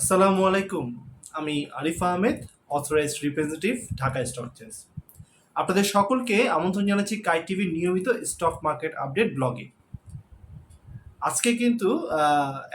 আসসালামু আলাইকুম। আমি Arif Ahmed, authorised representative, Dhaka stock exchange. আপনাদের সকলকে আমন্ত্রণ জানাচ্ছি কাই টিভির নিয়মিত স্টক মার্কেট আপডেট ব্লগে। আজকে কিন্তু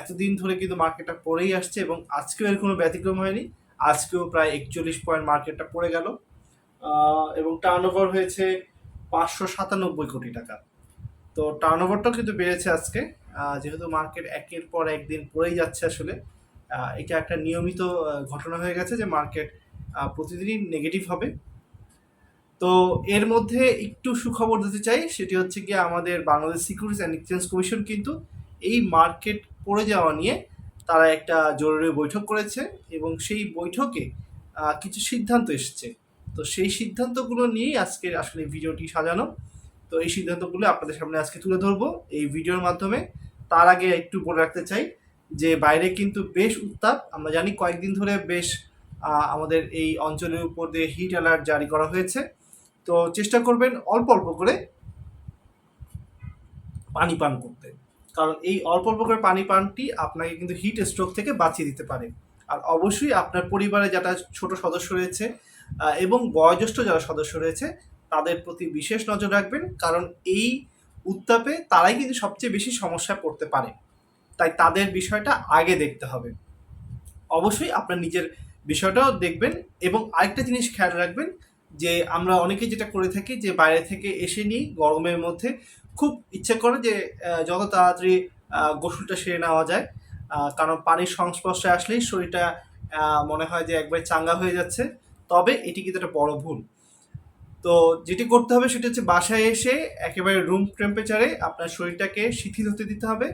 এতদিন ধরে কিন্তু মার্কেটটা পড়েই আসছে এবং আজকেও এর কোনো ব্যতিক্রম হয়নি। আজকেও প্রায় ৪১ পয়েন্ট মার্কেটটা পড়ে গেল এবং টার্নওভার হয়েছে ৫৯৭ কোটি টাকা। তো টার্নওভারটাও কিন্তু বেড়েছে আজকে, যেহেতু মার্কেট একের পর একদিন পড়েই যাচ্ছে। আসলে এটা একটা নিয়মিত ঘটনা হয়ে গেছে যে মার্কেট প্রতিদিনই নেগেটিভ হবে। তো এর মধ্যে একটু সুখবর দিতে চাই, সেটি হচ্ছে গিয়ে আমাদের Bangladesh securities and exchange commission কিন্তু এই মার্কেট পড়ে যাওয়া নিয়ে তারা একটা জরুরি বৈঠক করেছে এবং সেই বৈঠকে কিছু সিদ্ধান্ত এসেছে। তো সেই সিদ্ধান্তগুলো নিয়েই আজকে আসলে ভিডিওটি সাজানো। তো এই সিদ্ধান্তগুলো আপনাদের সামনে আজকে তুলে ধরবো এই ভিডিওর মাধ্যমে। তার আগে একটু বলে রাখতে চাই যে বাইরে কিন্তু বেশ উত্তাপ। আমরা জানি কয়েকদিন ধরে বেশ আমাদের এই অঞ্চলের উপর দিয়ে হিট অ্যালার্ট জারি করা হয়েছে। তো চেষ্টা করবেন অল্প অল্প করে পানি পান করতে, কারণ এই অল্প অল্প করে পানি পানটি আপনাকে কিন্তু হিট স্ট্রোক থেকে বাঁচিয়ে দিতে পারে। আর অবশ্যই আপনার পরিবারে যারা ছোট সদস্য রয়েছে এবং বয়োজ্যেষ্ঠ যারা সদস্য রয়েছে তাদের প্রতি বিশেষ নজর রাখবেন, কারণ এই উত্তাপে তারাই কিন্তু সবচেয়ে বেশি সমস্যায় পড়তে পারে। তাই তাদের বিষয়টা আগে দেখতে হবে। অবশ্যই আপনার নিজের বিষয়টাও দেখবেন এবং আরেকটা জিনিস খেয়াল রাখবেন যে আমরা অনেকেই যেটা করে থাকি যে বাইরে থেকে এসে নিই গরমের মধ্যে, খুব ইচ্ছে করে যে যত তাড়াতাড়ি গোসলটা সেরে নেওয়া যায়, কারণ পানির সংস্পর্শে আসলেই শরীরটা মনে হয় যে একবারে চাঙ্গা হয়ে যাচ্ছে। তবে এটি কিন্তু একটা বড় ভুল। তো যেটি করতে হবে সেটা হচ্ছে বাসায় এসে একেবারে রুম টেম্পারেচারে আপনার শরীরটাকে শিথিল হতে দিতে হবে।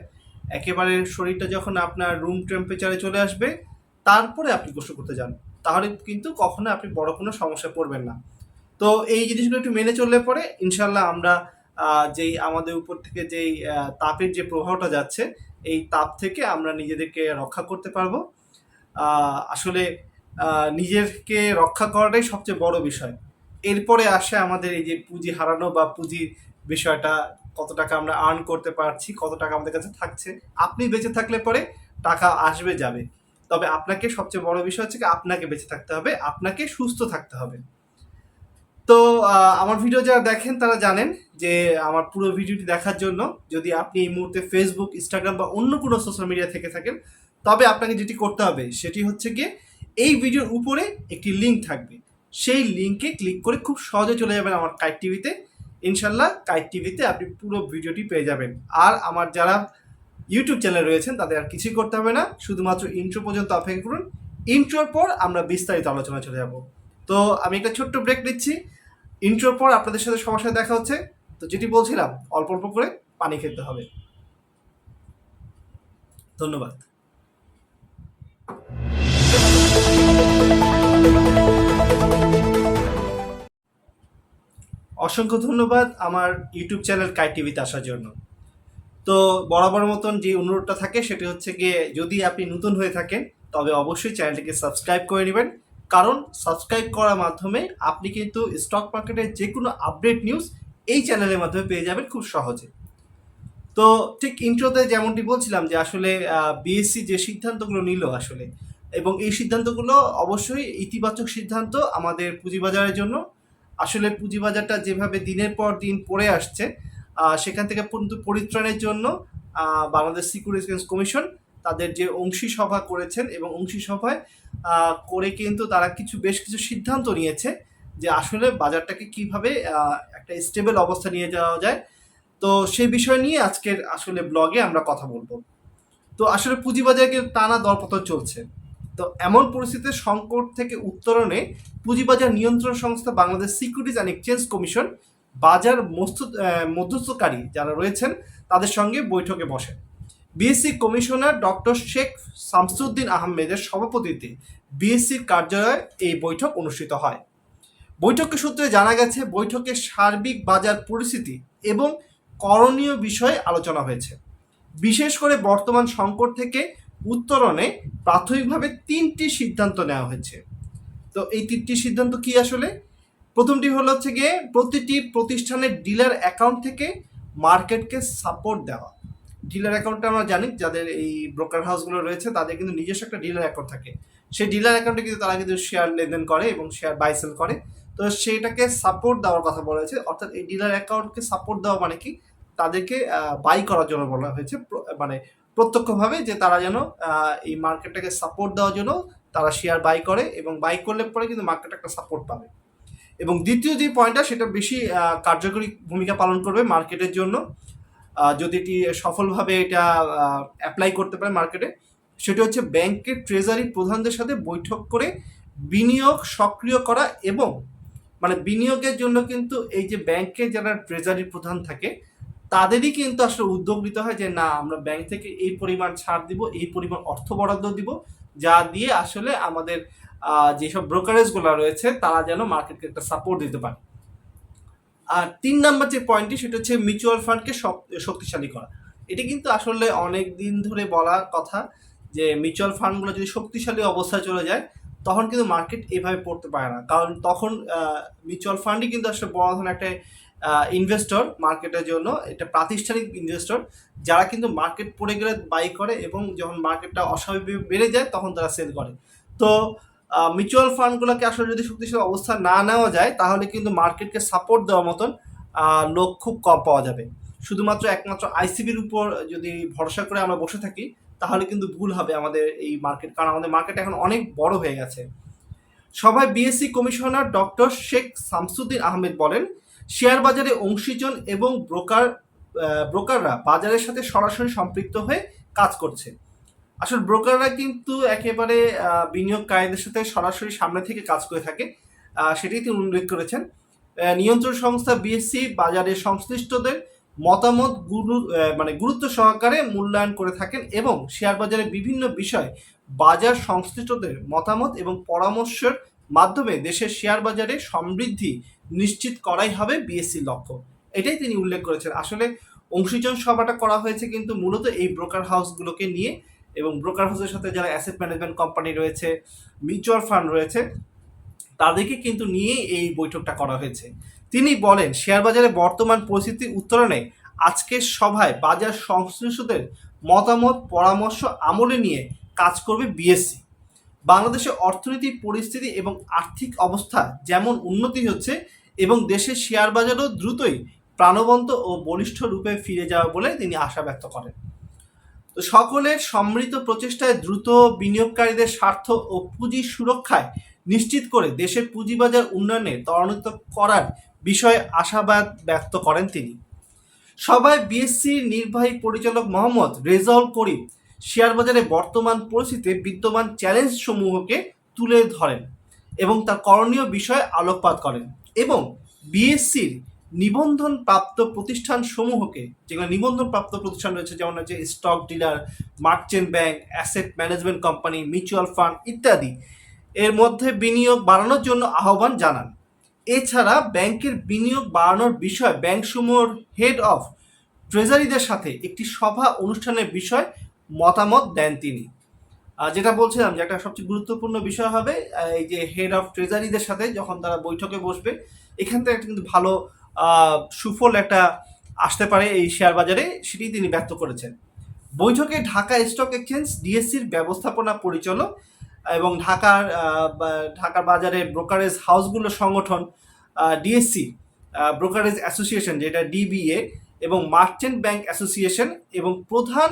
একেবারে শরীরটা যখন আপনার রুম টেম্পারেচারে চলে আসবে তারপরে আপনি গোসল করতে যান, তাহলে কিন্তু কখনো আপনি বড় কোনো সমস্যায় পড়বেন না। তো এই জিনিসগুলো একটু মেনে চললে পরে ইনশাল্লাহ আমরা যেই আমাদের উপর থেকে যেই তাপের যে প্রভাবটা যাচ্ছে এই তাপ থেকে আমরা নিজেদেরকে রক্ষা করতে পারবো। আসলে নিজেকে রক্ষা করাটাই সবচেয়ে বড় বিষয়। এরপরে আসে আমাদের এই যে পুঁজি হারানো বা পুঁজির বিষয়টা, কত টাকা আমরা আর্ন করতে পারছি, কত টাকা আমাদের কাছে থাকছে। আপনি বেঁচে থাকলে পরে টাকা আসবে যাবে, তবে আপনাকে সবচেয়ে বড় বিষয় হচ্ছে কি আপনাকে বেঁচে থাকতে হবে, আপনাকে সুস্থ থাকতে হবে। তো আমার ভিডিও যারা দেখেন তারা জানেন যে আমার পুরো ভিডিওটি দেখার জন্য যদি আপনি এই মুহূর্তে ফেসবুক, ইনস্টাগ্রাম বা অন্য কোনো সোশ্যাল মিডিয়া থেকে থাকেন, তবে আপনাকে যেটি করতে হবে সেটি হচ্ছে গিয়ে এই ভিডিওর উপরে একটি লিঙ্ক থাকবে। সেই লিঙ্কে ক্লিক করে খুব সহজে চলে যাবেন আমার কাইট টিভিতে। ইনশাল্লাহ কাইট টিভিতে আপনি পুরো ভিডিওটি পেয়ে যাবেন। আর আমার যারা ইউটিউব চ্যানেল রয়েছেন তাদের আর কিছুই করতে হবে না, শুধুমাত্র ইন্ট্রো পর্যন্ত অপেক্ষা করুন। ইন্ট্রোর পর আমরা বিস্তারিত আলোচনা চলে যাব। তো আমি একটা ছোট্ট ব্রেক নিচ্ছি। ইন্ট্রোর পর আপনাদের সাথে সবার সাথে দেখা হচ্ছে। তো যেটি বলছিলাম, অল্প অল্প করে পানি খেতে হবে। ধন্যবাদ। অসংখ্য ধন্যবাদ আমার ইউটিউব চ্যানেল কাই টিভিতে আসার জন্য। তো বরাবর মতন যে অনুরোধটা থাকে সেটি হচ্ছে গিয়ে যদি আপনি নতুন হয়ে থাকেন তবে অবশ্যই চ্যানেলটিকে সাবস্ক্রাইব করে নেবেন, কারণ সাবস্ক্রাইব করার মাধ্যমে আপনি কিন্তু স্টক মার্কেটের যে কোনো আপডেট নিউজ এই চ্যানেলের মাধ্যমে পেয়ে যাবেন খুব সহজে। তো ঠিক ইন্ট্রোতে যেমনটি বলছিলাম যে আসলে বিএসসি যে সিদ্ধান্তগুলো নিল আসলে, এবং এই সিদ্ধান্তগুলো অবশ্যই ইতিবাচক সিদ্ধান্ত আমাদের পুঁজিবাজারের জন্য। আসলে পুঁজিবাজারটা যেভাবে দিনের পর দিন পড়ে আসছে, সেখান থেকে পরিত্রাণের জন্য বাংলাদেশ সিকিউরিটিজ এক্সচেঞ্জ কমিশন তাদের যে অংশী সভা করেছেন এবং অংশী সভায় করে কিন্তু তারা বেশ কিছু সিদ্ধান্ত নিয়েছে যে আসলে বাজারটাকে কিভাবে একটা স্টেবল অবস্থা নিয়ে যাওয়া যায়। তো সেই বিষয় নিয়ে আজকের আসলে ব্লগে আমরা কথা বলবো। তো আসলে পুঁজিবাজারে টানা দরপতন চলছে। তো এমন পরিস্থিতিতে সংকট থেকে উত্তরণে পুঁজিবাজার নিয়ন্ত্রণ সংস্থা Bangladesh securities and exchange commission বাজার মধ্যস্থকারী যারা রয়েছেন তাদের সঙ্গে বৈঠকে বসেন। BSc commissioner doctor Sheikh Shamsuddin আহমেদের সভাপতিত্বে বিএসসির কার্যালয়ে এই বৈঠক অনুষ্ঠিত হয়। বৈঠকের সূত্রে জানা গেছে বৈঠকে সার্বিক বাজার পরিস্থিতি এবং করণীয় বিষয়ে আলোচনা হয়েছে। বিশেষ করে বর্তমান সংকট থেকে উত্তরণে প্রাথমিকভাবে 3টি সিদ্ধান্ত নেওয়া হয়েছে। তো এই 3টি সিদ্ধান্ত কি আসলে? প্রথমটি হলো হচ্ছে গিয়ে প্রতিটি প্রতিষ্ঠানের ডিলার অ্যাকাউন্ট থেকে মার্কেটকে সাপোর্ট দেওয়া। ডিলার অ্যাকাউন্টটা আমরা জানি যাদের এই ব্রোকার হাউসগুলো রয়েছে তাদের কিন্তু নিজস্ব একটা ডিলার অ্যাকাউন্ট থাকে। সেই ডিলার অ্যাকাউন্টে কিন্তু তারা কিন্তু শেয়ার লেনদেন করে এবং শেয়ার বাই সেল করে। তো সেইটাকে সাপোর্ট দেওয়ার কথা বলা হয়েছে, অর্থাৎ এই ডিলার অ্যাকাউন্টকে সাপোর্ট দেওয়া মানে কি, তাদেরকে বাই করার জন্য বলা হয়েছে, মানে প্রত্যক্ষভাবে যে তারা যেন এই মার্কেটটাকে সাপোর্ট দেওয়ার জন্য তারা শেয়ার বাই করে এবং বাই করলে পরে কিন্তু মার্কেট একটা সাপোর্ট পাবে। এবং দ্বিতীয় যে পয়েন্টটা সেটা বেশি কার্যকরী ভূমিকা পালন করবে মার্কেটের জন্য, যদি এটি সফলভাবে এটা অ্যাপ্লাই করতে পারে মার্কেটে, সেটা হচ্ছে ব্যাংকের ট্রেজারি প্রধানদের সাথে বৈঠক করে বিনিয়োগ সক্রিয় করা। এবং মানে বিনিয়োগের জন্য কিন্তু এই যে ব্যাংকের যারা ট্রেজারি প্রধান থাকে তাদেরই কিন্তু আসলে উদ্যোগ নিতে হয় যে না, আমরা ব্যাংক থেকে এই পরিমাণ ছাড় দিব, এই পরিমাণ অর্থ বরাদ্দ দিব, যা দিয়ে আসলে আমাদের যেসব ব্রোকারেজগুলো রয়েছে তারা যেন মার্কেটকে একটা সাপোর্ট দিতে পারে। আর ৩ নাম্বার যে পয়েন্টটি সেটা হচ্ছে মিউচুয়াল ফান্ডকে শক্তিশালী করা। এটি কিন্তু আসলে অনেক দিন ধরে বলা কথা যে মিউচুয়াল ফান্ডগুলো যদি শক্তিশালী অবস্থায় চলে যায় তখন কিন্তু মার্কেট এভাবে পড়তে পারে না, কারণ তখন মিউচুয়াল ফান্ডই কিন্তু আসলে বড় ধরনের একটা ইনভেস্টর মার্কেটের জন্য, এটা প্রাতিষ্ঠানিক ইনভেস্টর যারা কিন্তু মার্কেট পড়ে গেলে বাই করে এবং যখন মার্কেটটা অস্বাভাবিক বেড়ে যায় তখন তারা সেল করে। তো মিউচুয়াল ফান্ডগুলোকে আসলে যদি শক্তিশালী অবস্থা না নেওয়া যায় তাহলে কিন্তু মার্কেটকে সাপোর্ট দেওয়ার মতন লোক খুব কম পাওয়া যাবে। শুধুমাত্র একমাত্র আইসিবির উপর যদি ভরসা করে আমরা বসে থাকি তাহলে কিন্তু ভুল হবে আমাদের এই মার্কেট, কারণ আমাদের মার্কেট এখন অনেক বড় হয়ে গেছে। সভায় BSc commissioner doctor Sheikh Shamsuddin Ahmed বলেন, শেয়ার বাজারে অংশীজন এবং ব্রোকাররা বাজারের সাথে সরাসরি সম্পৃক্ত হয়ে কাজ করছে। আসলে ব্রোকাররা কিন্তু একেবারে বিনিয়োগকারীদের সাথে সরাসরি সামনে থেকে কাজ করে থাকে, সেটাই তিনি উল্লেখ করেছেন। নিয়ন্ত্রণ সংস্থা বিএসসি বাজারে সংশ্লিষ্টদের মতামত গুরুত্ব সহকারে মূল্যায়ন করে থাকেন এবং শেয়ার বাজারে বিভিন্ন বিষয় বাজার সংশ্লিষ্টদের মতামত এবং পরামর্শের মাধ্যমে দেশের শেয়ার বাজারে সমৃদ্ধি নিশ্চিত করাই হবে বিএসসির লক্ষ্য। এটাই তিনি উল্লেখ করেছেন। আসলে অংশীজন সভাটা করা হয়েছে কিন্তু মূলত এই ব্রোকার হাউসগুলোকে নিয়ে, এবং ব্রোকার হাউসের সাথে যারা অ্যাসেট ম্যানেজমেন্ট কোম্পানি রয়েছে, মিউচুয়াল ফান্ড রয়েছে, তাদেরকে কিন্তু নিয়ে এই বৈঠকটা করা হয়েছে। তিনি বলেন, শেয়ার বাজারে বর্তমান পরিস্থিতি উত্তরণে আজকের সভায় বাজার সংশ্লিষ্টদের মতামত পরামর্শ আমলে নিয়ে কাজ করবে বিএসসি। বাংলাদেশের অর্থনৈতিক পরিস্থিতি এবং আর্থিক অবস্থা যেমন উন্নতি হচ্ছে এবং দেশের শেয়ার বাজারও দ্রুতই প্রাণবন্ত ও বলিষ্ঠ রূপে ফিরে যাবে বলে তিনি আশা ব্যক্ত করেন। তো সকলের সম্মিলিত প্রচেষ্টায় দ্রুত বিনিয়োগকারীদের স্বার্থ ও পুঁজি সুরক্ষায় নিশ্চিত করে দেশের পুঁজিবাজার উন্নয়নে ত্বরান্বিত করার বিষয়ে আশাবাদ ব্যক্ত করেন তিনি। সভায় বিএসসির নির্বাহী পরিচালক মোহাম্মদ রেজাউল করিম শেয়ার বাজারে বর্তমান পরিস্থিতিতে বিদ্যমান চ্যালেঞ্জ সমূহকে তুলে ধরেন এবং তার করণীয় বিষয়ে আলোকপাত করেন এবং বিএসসির নিবন্ধন প্রাপ্ত প্রতিষ্ঠান সমূহকে, যেগুলো নিবন্ধন প্রাপ্ত প্রতিষ্ঠান রয়েছে যেমন হচ্ছে stock dealer, merchant bank, asset management company, mutual fund ইত্যাদি, এর মধ্যে বিনিয়োগ বাড়ানোর জন্য আহ্বান জানান। এছাড়া ব্যাংকের বিনিয়োগ বাড়ানোর বিষয়ে ব্যাংকসমূহের হেড অফ ট্রেজারিদের সাথে একটি সভা অনুষ্ঠানের বিষয় মতামত দেন তিনি। যেটা বলছিলাম যে একটা সবচেয়ে গুরুত্বপূর্ণ বিষয় হবে এই যে হেড অফ ট্রেজারিদের সাথে যখন তারা বৈঠকে বসবে, এখান থেকে একটা কিন্তু ভালো সুফল একটা আসতে পারে এই শেয়ার বাজারে, সেটি তিনি ব্যক্ত করেছেন। বৈঠকে ঢাকা স্টক এক্সচেঞ্জ ডিএসসির ব্যবস্থাপনা পরিচালক এবং ঢাকার বাজারে ব্রোকারেজ হাউসগুলোর সংগঠন ডিএসসি ব্রোকারেজ অ্যাসোসিয়েশন যেটা ডিবিএ এবং মার্চেন্ট ব্যাংক অ্যাসোসিয়েশন এবং প্রধান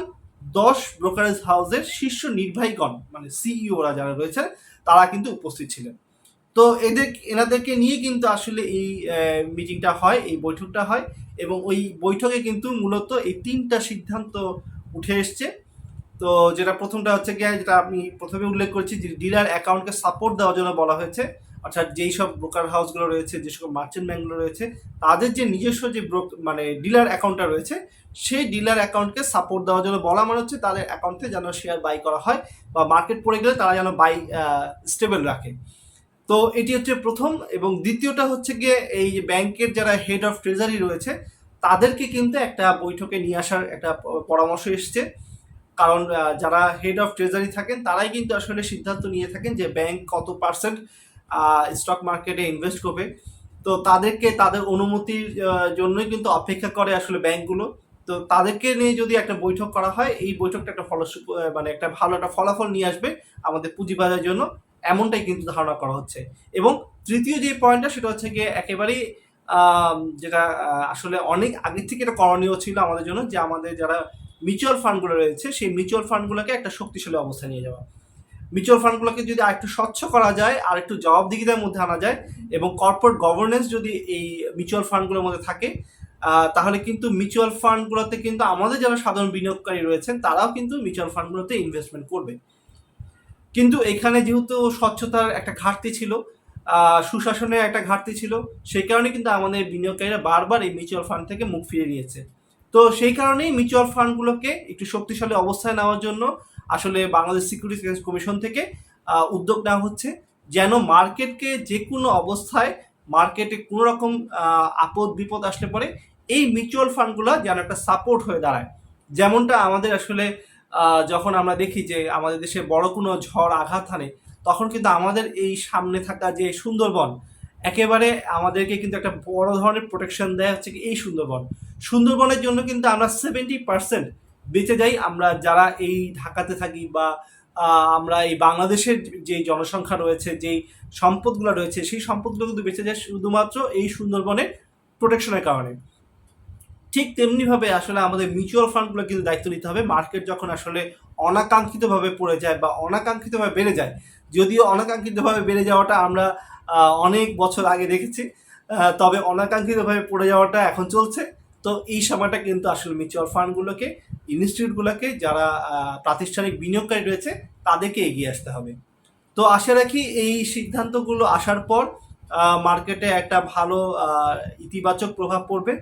10 ব্রোকারেজ হাউসের শীর্ষ নির্বাহীগণ মানে সিইওরা যারা রয়েছে তারা কিন্তু উপস্থিত ছিলেন। তো এনাদেরকে নিয়ে কিন্তু আসলে এই মিটিংটা হয়, এই বৈঠকটা হয় এবং ওই বৈঠকে কিন্তু মূলত এই 3টা সিদ্ধান্ত উঠে এসছে। তো যেটা প্রথমটা হচ্ছে গিয়ে যেটা আমি প্রথমে উল্লেখ করেছি যে ডিলার অ্যাকাউন্টকে সাপোর্ট দেওয়ার জন্য বলা হয়েছে, অর্থাৎ যেই সব ব্রোকার হাউসগুলো রয়েছে, যে সব মার্চেন্ট ব্যাংকগুলো রয়েছে, তাদের যে নিজস্ব যে মানে ডিলার অ্যাকাউন্টটা রয়েছে সেই ডিলার অ্যাকাউন্টকে সাপোর্ট দেওয়ার জন্য বলা, মানে হচ্ছে তাদের অ্যাকাউন্টে যেন শেয়ার বাই করা হয় বা মার্কেট পড়ে গেলে তারা যেন বাই স্টেবল রাখে। তো এটি হচ্ছে প্রথম। এবং দ্বিতীয়টা হচ্ছে গিয়ে এই ব্যাংকের যারা হেড অফ ট্রেজারি রয়েছে তাদেরকে কিন্তু একটা বৈঠকে নিয়ে আসার একটা পরামর্শ এসছে, কারণ যারা হেড অফ ট্রেজারি থাকেন তারাই কিন্তু আসলে সিদ্ধান্ত নিয়ে থাকেন যে ব্যাংক কত পার্সেন্ট স্টক মার্কেটে ইনভেস্ট করবে। তো তাদেরকে তাদের অনুমতির জন্যই কিন্তু অপেক্ষা করে আসলে ব্যাংকগুলো। তো তো তাদেরকে নিয়ে যদি একটা বৈঠক করা হয়, এই বৈঠকটা একটা মানে একটা ভালো একটা ফলাফল নিয়ে আসবে আমাদের পুঁজিবাজারের জন্য, এমনটাই কিন্তু ধারণা করা হচ্ছে। এবং তৃতীয় যে পয়েন্টটা সেটা হচ্ছে গিয়ে একেবারেই যেটা আসলে অনেক আগের থেকে এটা করণীয় ছিল আমাদের জন্য, যে আমাদের যারা মিউচুয়াল ফান্ডগুলো রয়েছে সেই মিউচুয়াল ফান্ডগুলোকে একটা শক্তিশালী অবস্থায় নিয়ে যাওয়া। মিউচুয়াল ফান্ডগুলোকে যদি আরেকটু স্বচ্ছ করা যায়, আর একটু জবাবদিহিতার মধ্যে আনা যায়, এবং কর্পোরেট গভর্নেন্স যদি এই মিউচুয়াল ফান্ডগুলোর মধ্যে থাকে, তাহলে কিন্তু মিউচুয়াল ফান্ডগুলোতে কিন্তু আমাদের যারা সাধারণ বিনিয়োগকারী রয়েছেন তারাও কিন্তু মিউচুয়াল ফান্ডগুলোতে ইনভেস্টমেন্ট করবে। কিন্তু এখানে যেহেতু স্বচ্ছতার একটা ঘাটতি ছিল, সুশাসনের একটা ঘাটতি ছিল, সেই কারণে কিন্তু আমাদের বিনিয়োগকারীরা বারবার এই মিউচুয়াল ফান্ড থেকে মুখ ফিরিয়ে নিয়েছে। তো সেই কারণেই মিউচুয়াল ফান্ডগুলোকে একটু শক্তিশালী অবস্থায় নেওয়ার জন্য আসলে বাংলাদেশ সিকিউরিটিজ এক্সচেঞ্জ কমিশন থেকে উদ্যোগ নেওয়া হচ্ছে, যেন মার্কেটকে যে কোনো অবস্থায়, মার্কেটে কোনো রকম আপদ বিপদ আসলে পরে এই মিউচুয়াল ফান্ডগুলো যেন একটা সাপোর্ট হয়ে দাঁড়ায়। যেমনটা আমাদের আসলে যখন আমরা দেখি যে আমাদের দেশে বড় কোনো ঝড় আঘাত হানে, তখন কিন্তু আমাদের এই সামনে থাকা যে সুন্দরবন, একেবারে আমাদেরকে কিন্তু একটা বড় ধরনের প্রোটেকশন দেয় হচ্ছে এই সুন্দরবন। সুন্দরবনের জন্য কিন্তু আমরা 70% বেঁচে যাই, আমরা যারা এই ঢাকাতে থাকি, বা আমরা এই বাংলাদেশের যে জনসংখ্যা রয়েছে, যেই সম্পদগুলো রয়েছে, সেই সম্পদগুলো কিন্তু বেঁচে যায় শুধুমাত্র এই সুন্দরবনের প্রোটেকশনের কারণে। ঠিক তেমনিভাবে আসলে আমাদের মিউচুয়াল ফান্ডগুলো কিন্তু দায়িত্ব নিতে হবে। মার্কেট যখন আসলে অনাকাঙ্ক্ষিতভাবে পড়ে যায় বা অনাকাঙ্ক্ষিতভাবে বেড়ে যায়, যদিও অনাকাঙ্ক্ষিতভাবে বেড়ে যাওয়াটা আমরা অনেক বছর আগে দেখেছি, তবে অনাকাঙ্ক্ষিতভাবে পড়ে যাওয়াটা এখন চলছে। তো এই সময়টা কিন্তু আসলে মিউচুয়াল ফান্ডগুলোকে, ইনস্টিটিউটগুলোকে, যারা প্রাতিষ্ঠানিক বিনিয়োগকারী রয়েছে তাদেরকে এগিয়ে আসতে হবে। তো আশা রাখি এই সিদ্ধান্তগুলো আসার পর মার্কেটে একটা ভালো ইতিবাচক প্রভাব পড়বে।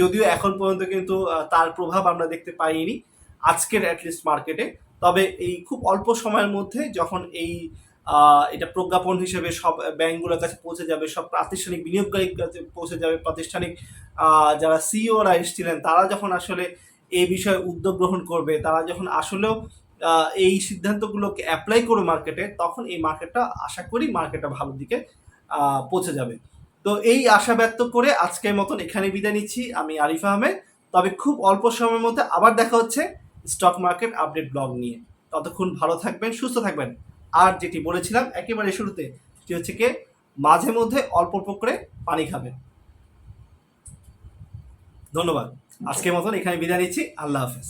যদিও এখন পর্যন্ত কিন্তু তার প্রভাব আমরা দেখতে পাইনি আজকের অ্যাটলিস্ট মার্কেটে। তবে এই খুব অল্প সময়ের মধ্যে যখন এটা প্রজ্ঞাপন হিসেবে সব ব্যাংকগুলোর কাছে পৌঁছে যাবে, সব প্রাতিষ্ঠানিক বিনিয়োগকারীর কাছে পৌঁছে যাবে, প্রাতিষ্ঠানিক যারা সিইওরা এসেছিলেন তারা যখন আসলে এই বিষয়ে উদ্যোগ গ্রহণ করবে, তারা যখন আসলেও এই সিদ্ধান্তগুলোকে অ্যাপ্লাই করবে মার্কেটে, তখন এই মার্কেটটা আশা করি মার্কেটটা ভালো দিকে পৌঁছে যাবে। তো এই আশা ব্যক্ত করে আজকের মতন এখানে বিদায় নিচ্ছি। আমি আরিফ আহমেদ। তবে খুব অল্প সময়ের মধ্যে আবার দেখা হচ্ছে স্টক মার্কেট আপডেট ব্লগ নিয়ে। ততক্ষণ ভালো থাকবেন, সুস্থ থাকবেন। আর যেটি বলেছিলাম একেবারে শুরুতে, সেটি হচ্ছে কি, মাঝে মধ্যে অল্প অল্প করে পানি খাবেন। ধন্যবাদ। আজকের মতন এখানে বিদায় নিচ্ছি। আল্লাহ হাফেজ।